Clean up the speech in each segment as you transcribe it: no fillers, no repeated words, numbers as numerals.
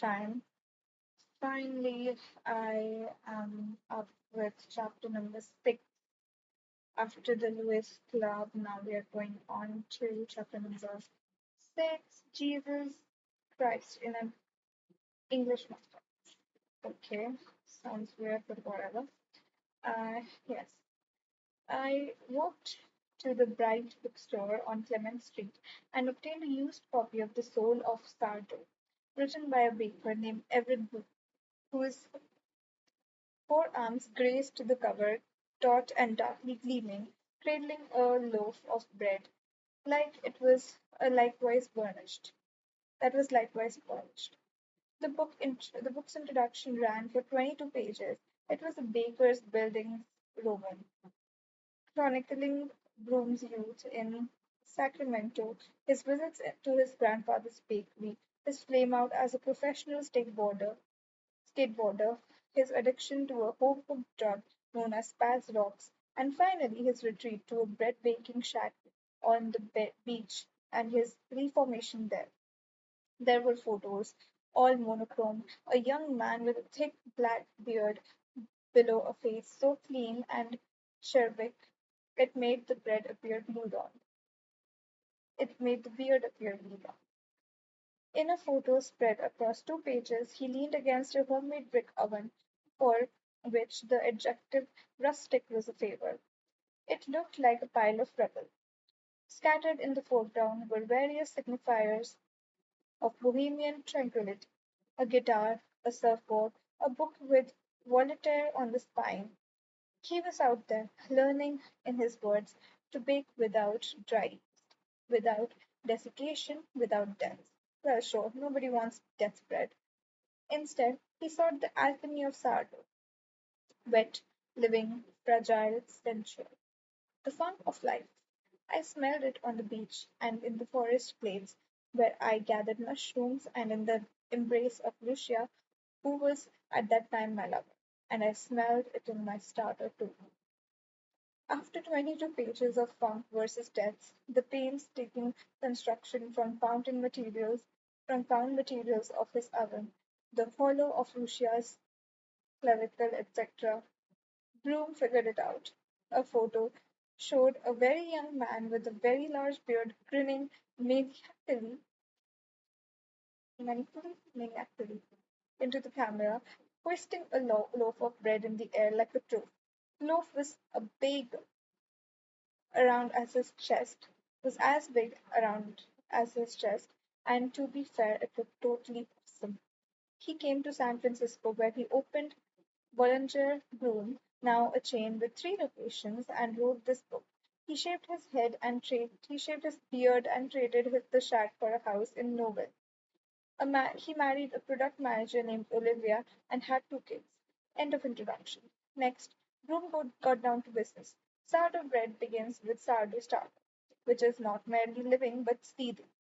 time. Finally, I am up with chapter number 6 after the Lewis Club. Now we are going on to chapter number 6, Jesus Christ in an English master. Okay, sounds weird, but whatever. Yes, I walked to the Bright bookstore on Clement Street and obtained a used copy of The Soul of Sardo, written by a baker named Everett Booth, whose forearms grazed the cover, taut and darkly gleaming, cradling a loaf of bread, like it was likewise burnished. That was likewise polished. The book's introduction ran for 22 pages. It was a baker's buildings Roman, chronicling Broom's youth in Sacramento, his visits to his grandfather's bakery, his flame out as a professional skateboarder, his addiction to a home-cooked drug known as Spaz Rocks, and finally his retreat to a bread-baking shack on the beach and his reformation there. There were photos, all monochrome, a young man with a thick black beard below a face so clean and cherubic it made the bread appear glued on. It made the beard appear glued on. In a photo spread across 2 pages, he leaned against a homemade brick oven for which the adjective rustic was a favor. It looked like a pile of rubble. Scattered in the foreground were various signifiers of bohemian tranquillity: a guitar, a surfboard, a book with Voltaire on the spine. He was out there, learning, in his words, to bake without dry yeast, without desiccation, without death. Well, sure, nobody wants death bread. Instead, he sought the alchemy of sourdough, wet, living, fragile, sensual. The funk of life. I smelled it on the beach and in the forest glades where I gathered mushrooms and in the embrace of Lucia, who was at that time my lover. And I smelled it in my starter too. After 22 pages of funk versus deaths, the painstaking construction from found materials of his oven, the hollow of Lucia's clavicle, etc., Broom figured it out. A photo showed a very young man with a very large beard grinning maniacally into the camera, hoisting a loaf of bread in the air like a trophy. The loaf was as big around as his chest, and to be fair, it looked totally awesome. He came to San Francisco where he opened Bollinger Bloom, now a chain with 3 locations, and wrote this book. He shaved his beard and traded the shack for a house in Nowell. He married a product manager named Olivia and had 2 kids. End of introduction. Next, got down to business. Sourdough bread begins with sourdough starter, which is not merely living but seething.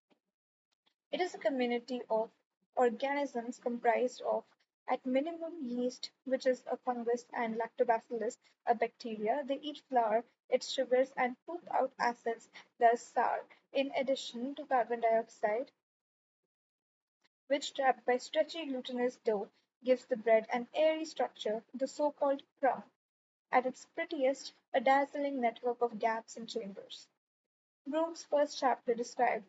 It is a community of organisms comprised of, at minimum, yeast, which is a fungus, and lactobacillus, a bacteria. They eat flour, its sugars, and poop out acids, thus sour, in addition to carbon dioxide, which, trapped by stretchy glutinous dough, gives the bread an airy structure, the so-called crumb. At its prettiest, a dazzling network of gaps and chambers. Broom's first chapter described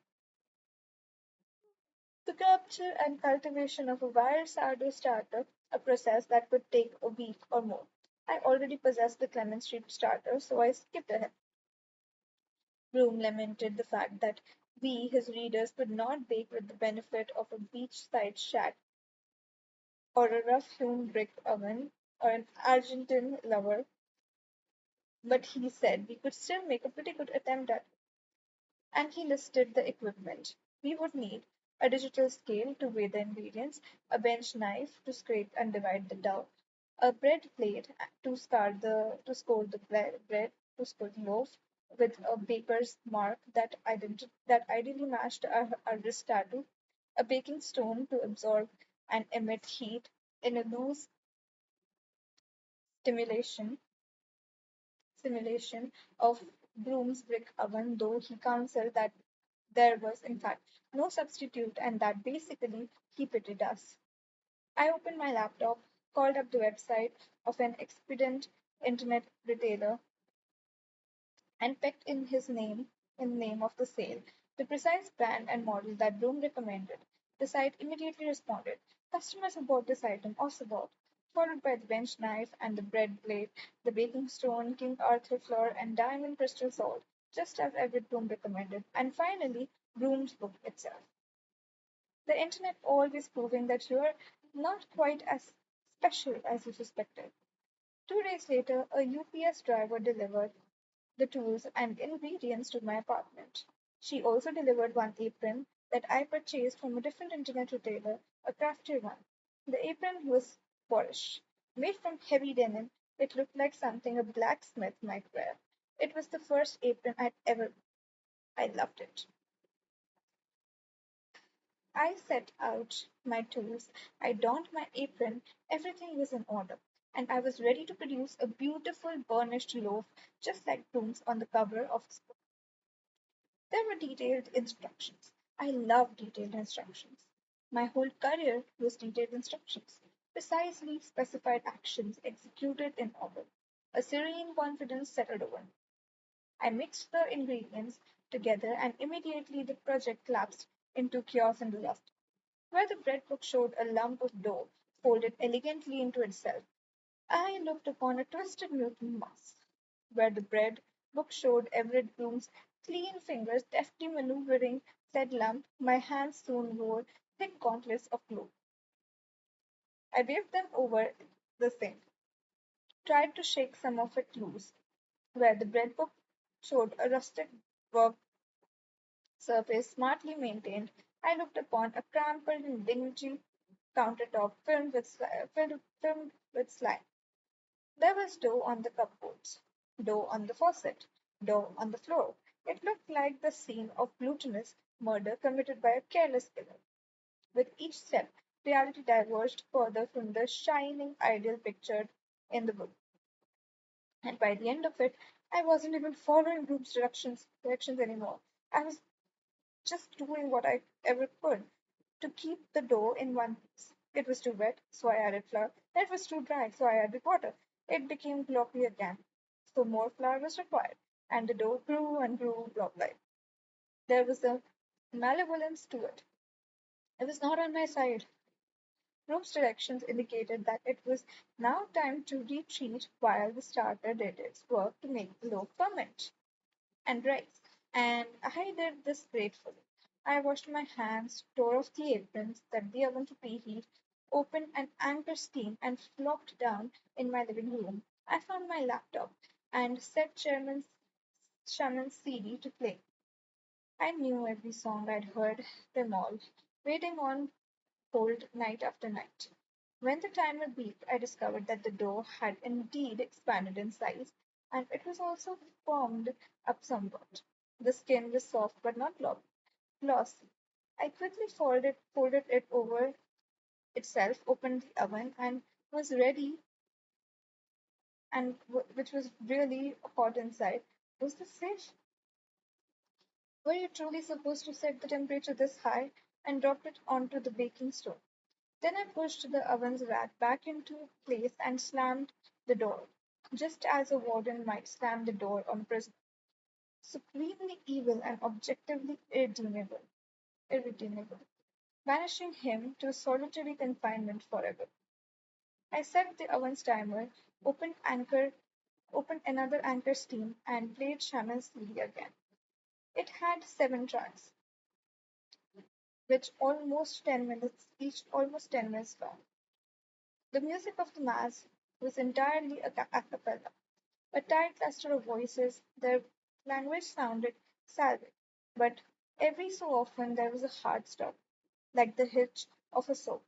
the capture and cultivation of a wild sourdough starter, a process that could take a week or more. I already possessed the Clement Street starter, so I skipped ahead. Broom lamented the fact that we, his readers, could not bake with the benefit of a beachside shack or a rough-hewn brick oven or an Argentine lover, but he said we could still make a pretty good attempt at it. And he listed the equipment. We would need a digital scale to weigh the ingredients, a bench knife to scrape and divide the dough, a bread plate to score the bread to score the loaf with a baker's mark that ideally matched our wrist tattoo, a baking stone to absorb and emit heat in a loose stimulation simulation of Broom's brick oven, though he counseled that there was, in fact, no substitute and that basically he pitied us. I opened my laptop, called up the website of an expedient internet retailer, and pecked in the name of the sale, the precise brand and model that Bloom recommended. The site immediately responded, "Customers who bought this item also bought," followed by the bench knife and the bread blade, the baking stone, King Arthur flour, and diamond crystal salt, just as Everett Bloom recommended, and finally Bloom's book itself. The internet always proving that you're not quite as special as you suspected. 2 days later, a UPS driver delivered the tools and ingredients to my apartment. She also delivered one apron that I purchased from a different internet retailer, a craftier one. The apron was polished. Made from heavy denim, it looked like something a blacksmith might wear. It was the first apron I'd ever. I loved it. I set out my tools, I donned my apron, everything was in order, and I was ready to produce a beautiful burnished loaf just like Bloom's on the cover of his book. There were detailed instructions. I love detailed instructions. My whole career was detailed instructions, precisely specified actions executed in order. A serene confidence settled over me. I mixed the ingredients together, and immediately the project collapsed into chaos and disaster. Where the bread book showed a lump of dough folded elegantly into itself, I looked upon a twisted mutant mass. Where the bread book showed Everett Bloom's clean fingers deftly maneuvering said lump, my hands soon wore thick gauntlets of glue. I waved them over the sink, tried to shake some of it loose. Where the bread book showed a rustic work surface smartly maintained, I looked upon a crumpled and dingy countertop filmed with slime. There was dough on the cupboards, dough on the faucet, dough on the floor. It looked like the scene of glutinous murder committed by a careless killer. With each step, reality diverged further from the shining ideal pictured in the book. And by the end of it, I wasn't even following Group's directions anymore. I was just doing what I ever could to keep the dough in one piece. It was too wet, so I added flour. It was too dry, so I added water. It became gloppy again, so more flour was required, and the dough grew and grew blob-like. There was a malevolence to it. It was not on my side. Room's directions indicated that it was now time to retreat while the starter did its work to make the loaf ferment and rise. And I did this gratefully. I washed my hands, tore off the aprons, set the oven to preheat, opened an anchor steam, and flopped down in my living room. I found my laptop and set Shaman's CD to play. I knew every song I'd heard them all, waiting on hold night after night. When the timer beeped, I discovered that the dough had indeed expanded in size, and it was also firmed up somewhat. The skin was soft but not glossy. I quickly folded it over itself, opened the oven, and was ready, and which was really hot inside. Was this safe? Were you truly supposed to set the temperature this high and dropped it onto the baking stone? Then I pushed the oven's rat back into place and slammed the door, just as a warden might slam the door on a prisoner. Supremely evil and objectively irredeemable, banishing him to solitary confinement forever. I set the oven's timer, opened anchor, opened another anchor steam, and played Shaman's CD again. It had 7 tracks, which almost 10 minutes long. The music of the mass was entirely a cappella, a tight cluster of voices. Their language sounded Slavic, but every so often there was a hard stop, like the hitch of a saw,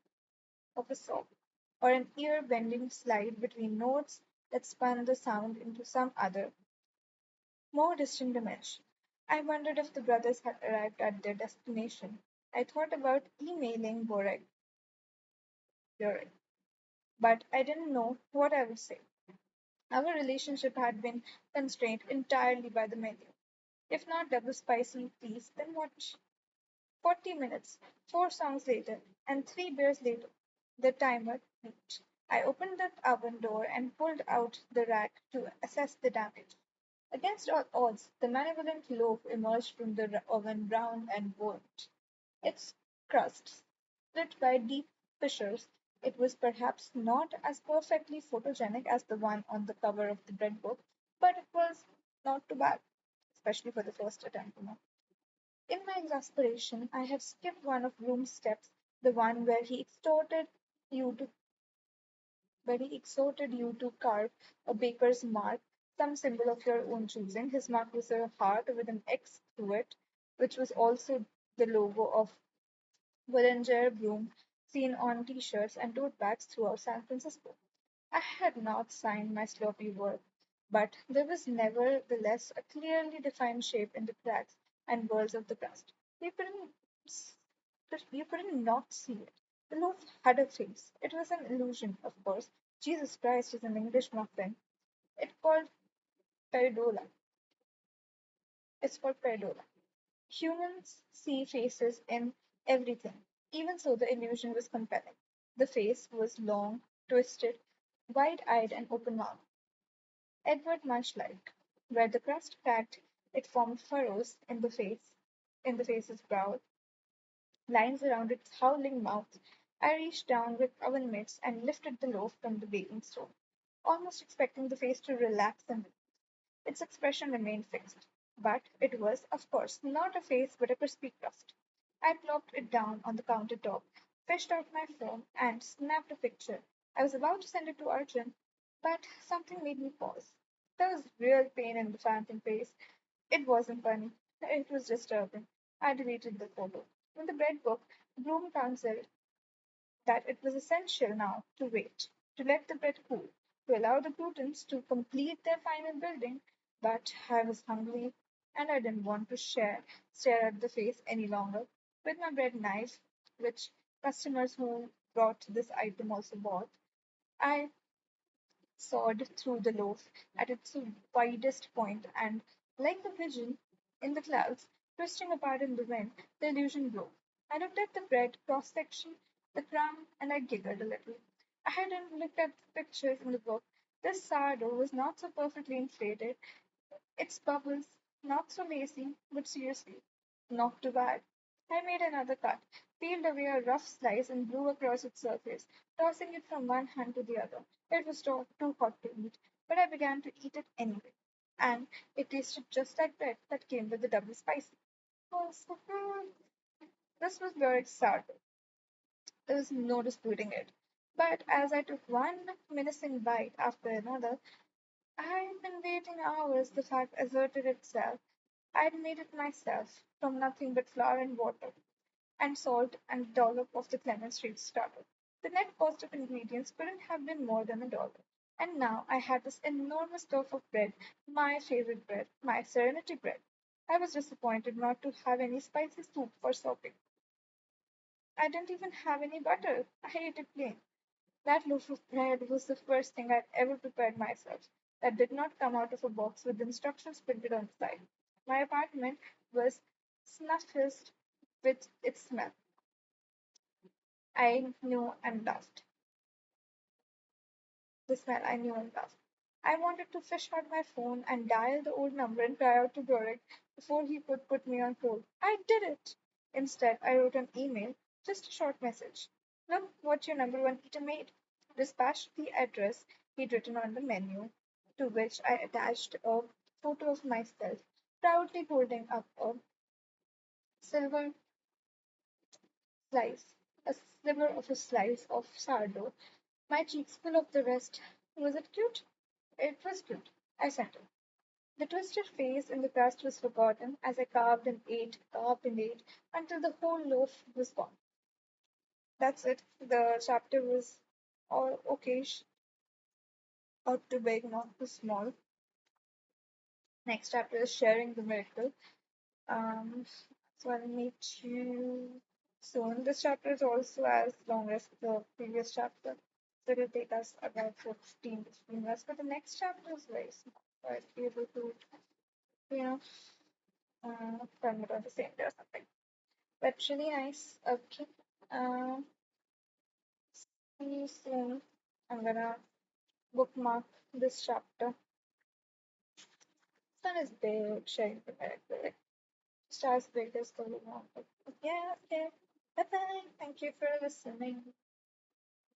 or an ear-bending slide between notes that spun the sound into some other, more distant dimension. I wondered if the brothers had arrived at their destination. I thought about emailing Burek, but I didn't know what I would say. Our relationship had been constrained entirely by the menu. If not double spicy, please, then what? 40 minutes, 4 songs later, and 3 beers later. The timer beeped. I opened the oven door and pulled out the rack to assess the damage. Against all odds, the malevolent loaf emerged from the oven round and burnt. Its crust split by deep fissures. It was perhaps not as perfectly photogenic as the one on the cover of the bread book, but it was not too bad, especially for the first attempt. In my exasperation, I had skipped one of Broom's steps, the one you to where he exhorted you to carve a baker's mark, some symbol of your own choosing. His mark was a heart with an X through it, which was also the logo of Bollinger Broom, seen on T-shirts and tote bags throughout San Francisco. I had not signed my sloppy work, but there was nevertheless a clearly defined shape in the cracks and whorls of the crust. You couldn't, you couldn't not see it. The loaf had a face. It was an illusion, of course. Jesus Christ is an English muffin. It called peridola. It's called peridola. Humans see faces in everything. Even so, the illusion was compelling. The face was long, twisted, wide eyed, and open mouthed. Edward Munch-like. Where the crust cracked, it formed furrows in the face's brow, lines around its howling mouth. I reached down with oven mitts and lifted the loaf from the baking stove, almost expecting the face to relax and its expression remained fixed. But it was, of course, not a face but a crispy crust. I plopped it down on the countertop, fished out my phone, and snapped a picture. I was about to send it to Arjun, but something made me pause. There was real pain in the phantom face. It wasn't funny. It was disturbing. I deleted the photo. In the bread book, Bloom counseled that it was essential now to wait, to let the bread cool, to allow the glutens to complete their final building. But I was hungry and I didn't want to stare at the face any longer. With my bread knife, which customers who brought this item also bought, I sawed through the loaf at its widest point, and, like the pigeon in the clouds, twisting apart in the wind, the illusion broke. I looked at the bread cross section, the crumb, and I giggled a little. I hadn't looked at the pictures in the book. This sourdough was not so perfectly inflated, its bubbles not so lacy, but seriously, not too bad. I made another cut, peeled away a rough slice, and blew across its surface, tossing it from one hand to the other. It was too hot to eat, but I began to eat it anyway. And it tasted just like bread that came with the double spicy. Oh, so good. This was Lurik's sourdough. There was no disputing it. But as I took one menacing bite after another, I'd been waiting hours. The fact asserted itself. I'd made it myself, from nothing but flour and water, and salt and a dollop of the Clement Street starter. The net cost of ingredients couldn't have been more than $1. And now I had this enormous loaf of bread, my favorite bread, my serenity bread. I was disappointed not to have any spicy soup for sopping. I didn't even have any butter. I ate it plain. That loaf of bread was the first thing I'd ever prepared myself. That did not come out of a box with instructions printed on the side. My apartment was snuffled with its smell. I knew and loved. The smell I knew and loved. I wanted to fish out my phone and dial the old number and cry out to Boric before he could put me on hold. I did it! Instead, I wrote an email, just a short message. Look what your number one eater made. Dispatched the address he'd written on the menu, to which I attached a photo of myself, proudly holding up silver slice, a sliver of a slice of sourdough, my cheeks full of the rest. Was it cute? It was cute. I sent it. The twisted face in the crust was forgotten as I carved and ate, until the whole loaf was gone. That's it. The chapter was all okayish, not too big, not too small. Next chapter is sharing the miracle. Um, so I'll meet you soon. This chapter is also as long as the previous chapter. So it will take us about 15 to 15 minutes. But the next chapter is very small. So I'll be able to, you know, film it on the same day or something. That's really nice. Okay. Um, See you soon. I'm gonna bookmark this chapter. Sun is big, sharing the character. Stars big as the moon. Yeah, okay. Bye bye. Thank you for listening.